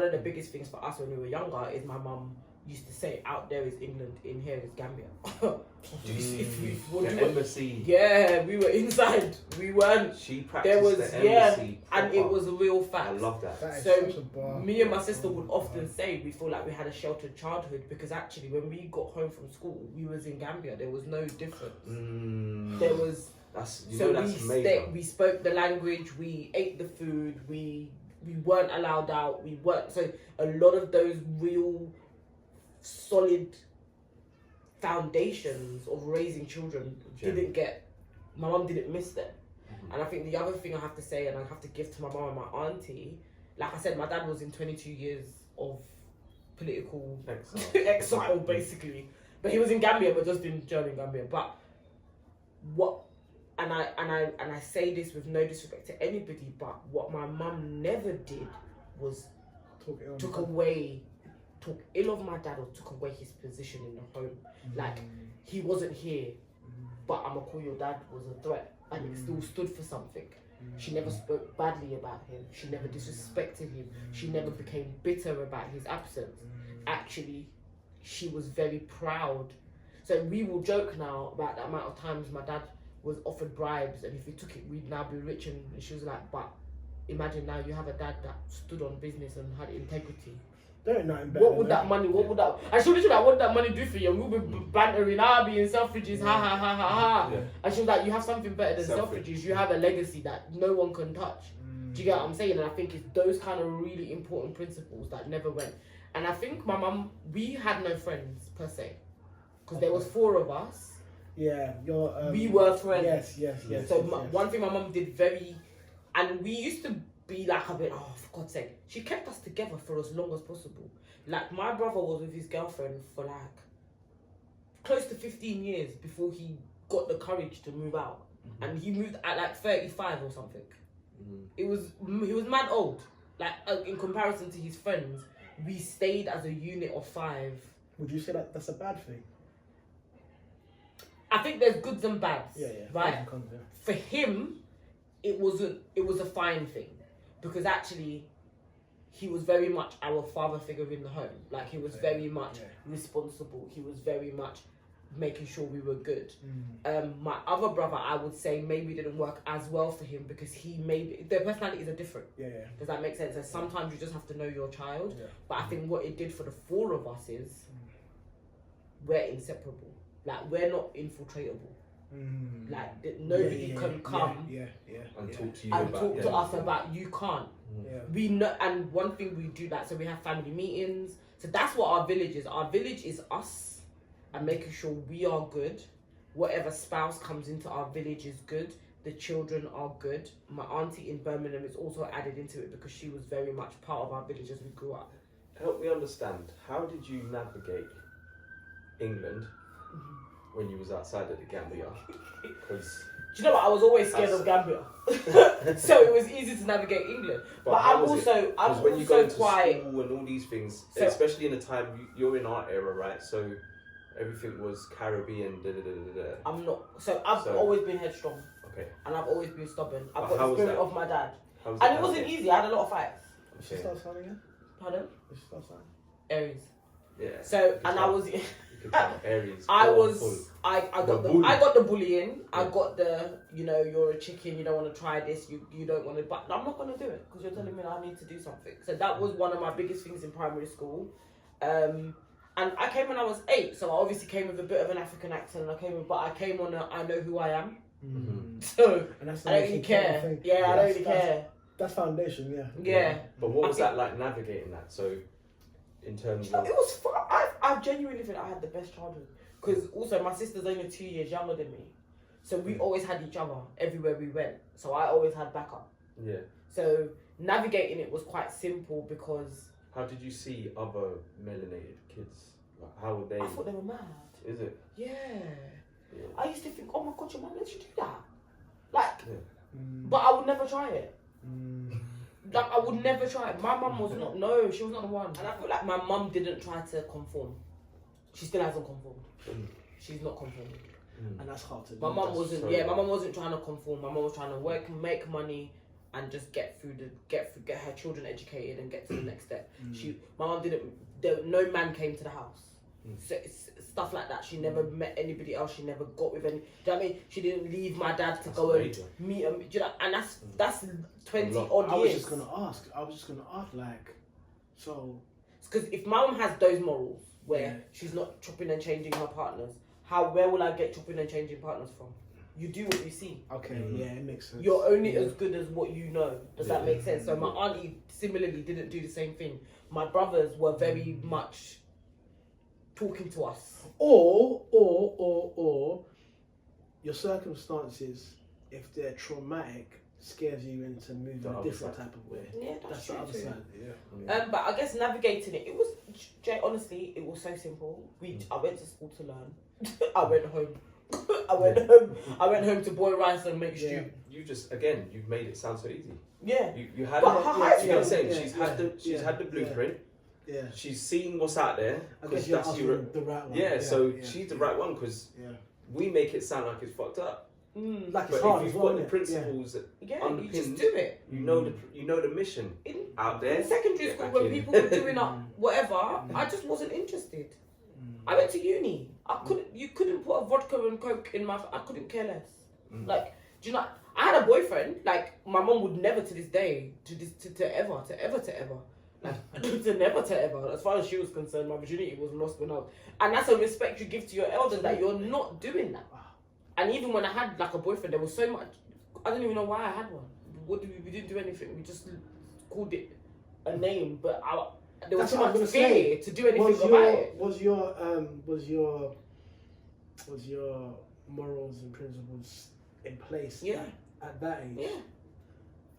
of the biggest things for us when we were younger is my mum used to say, out there is England, in here is Gambia. The embassy. Yeah, we were inside. We weren't. She practiced the embassy. And it was a real fact. I love that. So me and my sister would often say we feel like we had a sheltered childhood because actually when we got home from school, we was in Gambia. There was no difference. There was. That's amazing. We spoke the language. We ate the food. We weren't allowed out. We weren't. So a lot of those real solid foundations of raising children my mum didn't miss them. And I think the other thing I have to say, and I have to give to my mum and my auntie, like I said, my dad was in 22 years of political exile basically, but he was in Gambia, but just in German Gambia. But and I say this with no disrespect to anybody, but what my mum never did was took ill of my dad or took away his position in the home. Like, he wasn't here, but I'm gonna call your dad was a threat, and it still stood for something. She never spoke badly about him. She never disrespected him. She never became bitter about his absence. Actually, she was very proud. So we will joke now about the amount of times my dad was offered bribes, and if we took it, we'd now be rich. And she was like, but imagine now you have a dad that stood on business and had integrity. What would that money? And she was literally like, what did that money do for you? And we'll be bantering, being Selfridges, ha ha ha ha ha. Yeah. And she was like, you have something better than Selfridges. You have a legacy that no one can touch. Do you get what I'm saying? And I think it's those kind of really important principles that never went. And I think my mum, we had no friends per se, because there was 4 of us. Yeah, we were friends. Yes. So one thing my mum did and we used to be like a bit, for God's sake. She kept us together for as long as possible. Like, my brother was with his girlfriend for like close to 15 years before he got the courage to move out. And he moved at like 35 or something. He was mad old. Like, in comparison to his friends, we stayed as a unit of 5. Would you say that that's a bad thing? I think there's goods and bads. Yeah. Right? For him, it was a fine thing. Because actually, he was very much our father figure in the home. Like, he was very much responsible. He was very much making sure we were good. My other brother, I would say, maybe didn't work as well for him because their personalities are different. Yeah. Does that make sense? And sometimes you just have to know your child. Yeah. But I think what it did for the 4 of us is we're inseparable. Like, we're not infiltratable. Like, nobody can come and talk to you and talk to us about you can't. We know, and one thing we do so we have family meetings. So that's what our village is. Our village is us and making sure we are good. Whatever spouse comes into our village is good. The children are good. My auntie in Birmingham is also added into it because she was very much part of our village as we grew up. Help me understand. How did you navigate England when you was outside of the Gambia? Because do you know what? I was always scared of Gambia, so it was easy to navigate England. But I'm also when you go to school and all these things, especially in the time you're in our era, right? So everything was Caribbean. I'm not. So I've always been headstrong. Okay. And I've always been stubborn. I've got the spirit of my dad. And it wasn't easy. I had a lot of fights. What's your star sign again? Pardon? What's your star sign? Aries. Yeah. So and I was. Aries. I got the bullying. I got the, you're a chicken, you don't want to try this, you don't want to, but I'm not going to do it because you're telling me that I need to do something. So that was one of my biggest things in primary school. And I came when I was 8, so I obviously came with a bit of an African accent. But I came on I know who I am. So I don't really care. I don't really care. That's foundation, yeah. But what was that like navigating that? So in terms of... It was fun. I genuinely think I had the best childhood. Because also my sister's only 2 years younger than me. So we always had each other everywhere we went. So I always had backup. Yeah. So navigating it was quite simple because... How did you see other melanated kids? Like, how were they? I thought they were mad. Is it? Yeah. I used to think, oh my God, your mum lets you do that. Like, but I would never try it. Like, I would never try it. My mum was not, she was not the one. And I feel like my mum didn't try to conform. She still hasn't conformed. She's not conformed. And that's hard to do. My mum wasn't, my mum wasn't trying to conform. My mum was trying to work, make money, and just get her children educated and get to the next step. My mum no man came to the house. So it's stuff like that. She never met anybody else. She never got with any. Do you know what I mean? She didn't leave my dad to go and meet him. Do you know? And that's 20 odd years. I was just gonna ask, like, so. Because if my mum has those morals where she's not chopping and changing her partners, where will I get chopping and changing partners from? You do what you see. Okay, yeah, it makes sense. You're only as good as what you know. Does that make sense? So my auntie similarly didn't do the same thing. My brothers were very much talking to us. Or your circumstances, if they're traumatic, scares you into moving a different type of way. Yeah, that's the true other too. side. Yeah. But I guess navigating it was, honestly, it was so simple. I went to school to learn. I went home. I went home to boil rice and make stew. You just you've made it sound so easy. Yeah. You had she's had the blueprint. Yeah. She's seen what's out there. I guess you're the right one. Yeah, so she's the right one because we make it sound like it's fucked up. Like it's but hard if as you've well, got the principles underpinned, you just do it. You know the mission out there. In secondary school, when people were doing up whatever, I just wasn't interested. I went to uni. You couldn't put a vodka and coke in my. I couldn't care less. Like, do you know? I had a boyfriend. Like, my mom would never to this day to ever. Like, to never to ever. As far as she was concerned, my virginity was lost when I was. And that's a respect you give to your elders that you're not doing that. And even when I had like a boyfriend, there was so much. I don't even know why I had one. We didn't do anything. We just called it a name, but there was too much fear to do anything about it. Was your morals and principles in place at that age? Yeah.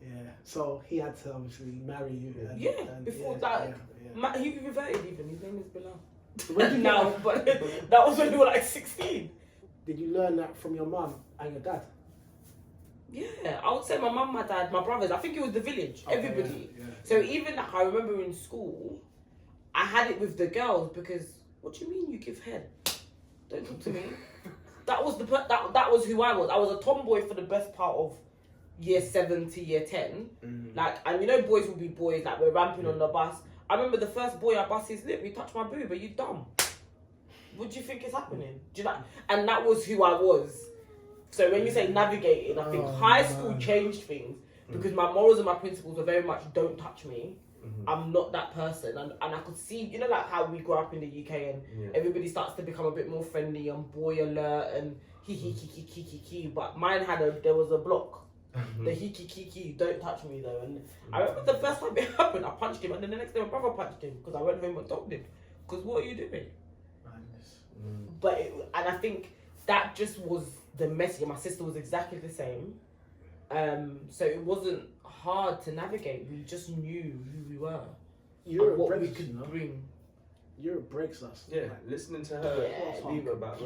Yeah. So he had to obviously marry you. Before that, he reverted even. His name is Bilal. When did you now, but that was when we were like 16. Did you learn that from your mum and your dad? Yeah, I would say my mum, my dad, my brothers. I think it was the village, everybody. Yeah. So even like I remember in school, I had it with the girls because what do you mean you give head? Don't talk to me. That was that was who I was. I was a tomboy for the best part of year 7 to year 10. Like, and you know, boys will be boys. Like, we're ramping on the bus. I remember the first boy I bust his lip. He touched my boob. Are you dumb? What do you think is happening? Do you know? And that was who I was. So when you say navigating, I think high school changed things because my morals and my principles were very much don't touch me. I'm not that person, and I could see, you know, like how we grew up in the UK and everybody starts to become a bit more friendly and boy alert and he. But mine there was a block. The he, don't touch me though. And I remember the first time it happened, I punched him, and then the next day my brother punched him because I went home and told him. Because what are you doing? But I think that just was the message. My sister was exactly the same. So it wasn't hard to navigate. We just knew who we were. And what we could bring. Europe breaks us. Yeah, listening to her leave about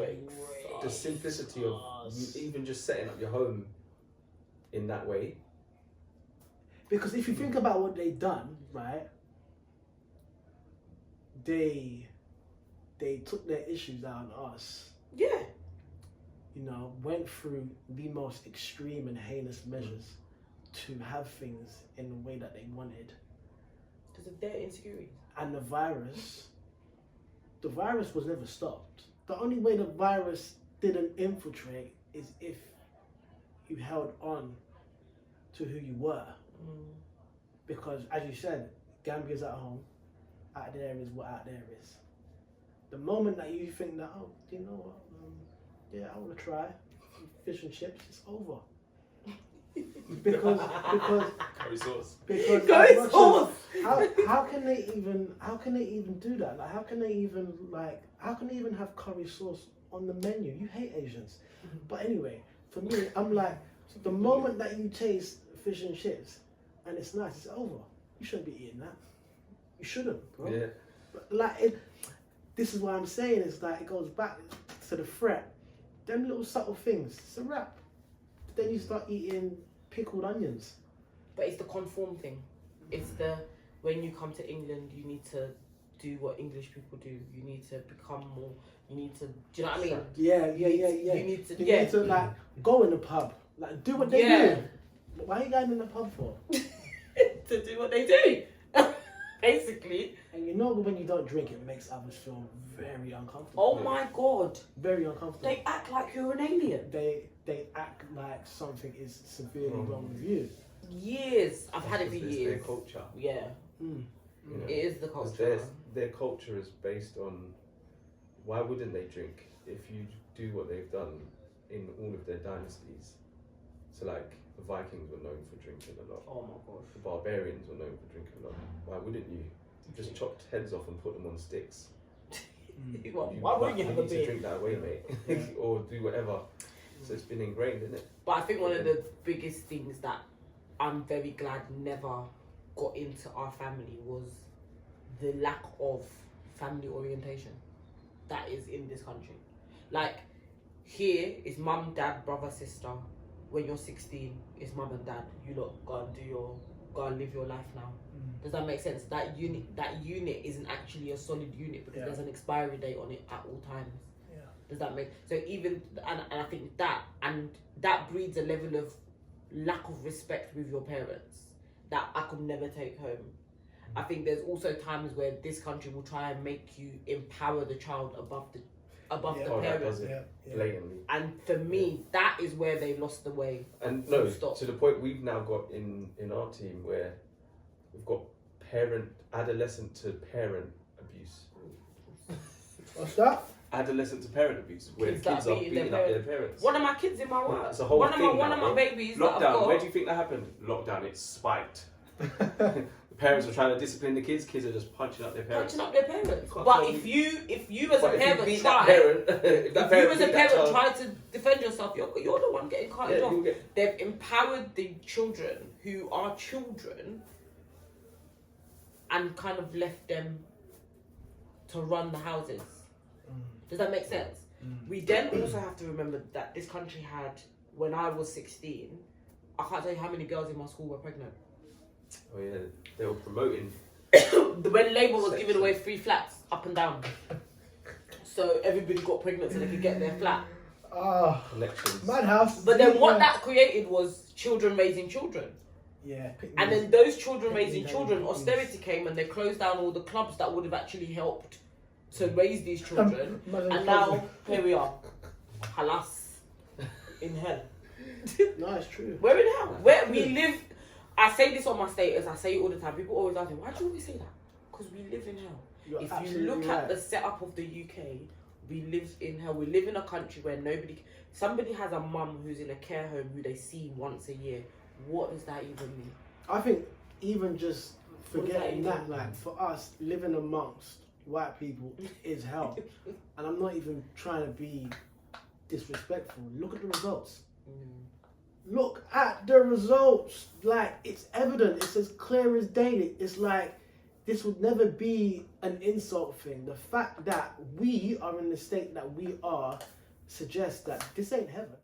the simplicity of you even just setting up your home in that way. Because if you think about what they done, right? They took their issues out on us. Yeah. You know, went through the most extreme and heinous measures to have things in the way that they wanted. Because of their insecurities. And the virus was never stopped. The only way the virus didn't infiltrate is if you held on to who you were. Because, as you said, Gambia's at home. Out there is what out there is. The moment that you think that, oh, you know what, I want to try fish and chips, it's over. because Curry sauce. Because how can they even do that? Like how can they even have curry sauce on the menu? You hate Asians. But anyway, for me, I'm like, the moment that you taste fish and chips and it's nice, it's over. You shouldn't be eating that. You shouldn't, bro. Yeah. But this is what I'm saying, is that it goes back to the threat. Them little subtle things, it's a wrap. Then you start eating pickled onions. But it's the conform thing. It's when you come to England, you need to do what English people do. You need to become more. You need to. Do you know what I mean? Yeah. You need to. You need to like go in the pub, like do what they do. Why are you going in the pub for? To do what they do, basically. And you know when you don't drink, it makes others feel very uncomfortable. Oh my God. Very uncomfortable. They act like you're an alien. They act like something is severely wrong with you. Years. I've had it for It's years. their culture. Yeah. Mm. You know, It is the 'cause culture. their culture is based on why wouldn't they drink if you do what they've done in all of their dynasties. So like the Vikings were known for drinking a lot. Oh my gosh. The barbarians were known for drinking a lot. Why wouldn't you? Just chopped heads off and put them on sticks. Why wouldn't you have a need to beer? drink that way, mate? Or do whatever. So it's been ingrained, isn't it? But I think one of the biggest things that I'm very glad never got into our family was the lack of family orientation that is in this country. Like, here is mum, dad, brother, sister. When you're 16, it's mum and dad. You lot go and live your life now. Does that make sense? That unit isn't actually a solid unit because there's an expiry date on it at all times. Yeah. Does that make so? Even and I think that breeds a level of lack of respect with your parents that I could never take home. I think there's also times where this country will try and make you empower the child above the That parents. does it blatantly. And for me, that is where they lost the way. And Full no, stop. to the point we've now got in our team where we've got adolescent to parent abuse. What's that? Adolescent to parent abuse, where Kids kids that are are beating beating their up their parents. One of my kids in my work. It's a whole one thing of my now, babies that I've Lockdown, got. where do you think that happened? Lockdown, it spiked. The parents are trying to discipline the kids are just punching up their parents. Punching up their parents. Can't But tell if you. you as a parent beat try, that parent, if that if you parent as a beat that parent child, try to defend yourself, you're the one getting carted yeah, off. you'll get, They've empowered the children who are children and kind of left them to run the houses. Does that make sense? We then also have to remember that this country had, when I was 16, I can't tell you how many girls in my school were pregnant. oh yeah, they were promoting. When Labour was Sex. giving away free flats up and down. So everybody got pregnant so they could get their flat. Oh, Connections. madhouse. But then what that created was children raising children. Yeah. And then those children Pick me raising down, children, please. austerity came and they closed down all the clubs that would have actually helped to raise these children. And now, here we are. Halas. In hell. No, it's true. We're in hell. Where we live, I say this on my status, I say it all the time. People always ask me, why do you always say that? Because we live in hell. You're If you absolutely look right. at the setup of the UK, we live in hell. We live in a country where somebody has a mum who's in a care home who they see once a year. What does that even mean? I think even just What does that forgetting even that, like for us, living amongst white people is hell. And I'm not even trying to be disrespectful. Look at the results. Look at the results. Like, it's evident. It's as clear as day. It's like, this would never be an insult thing. The fact that we are in the state that we are suggests that this ain't heaven.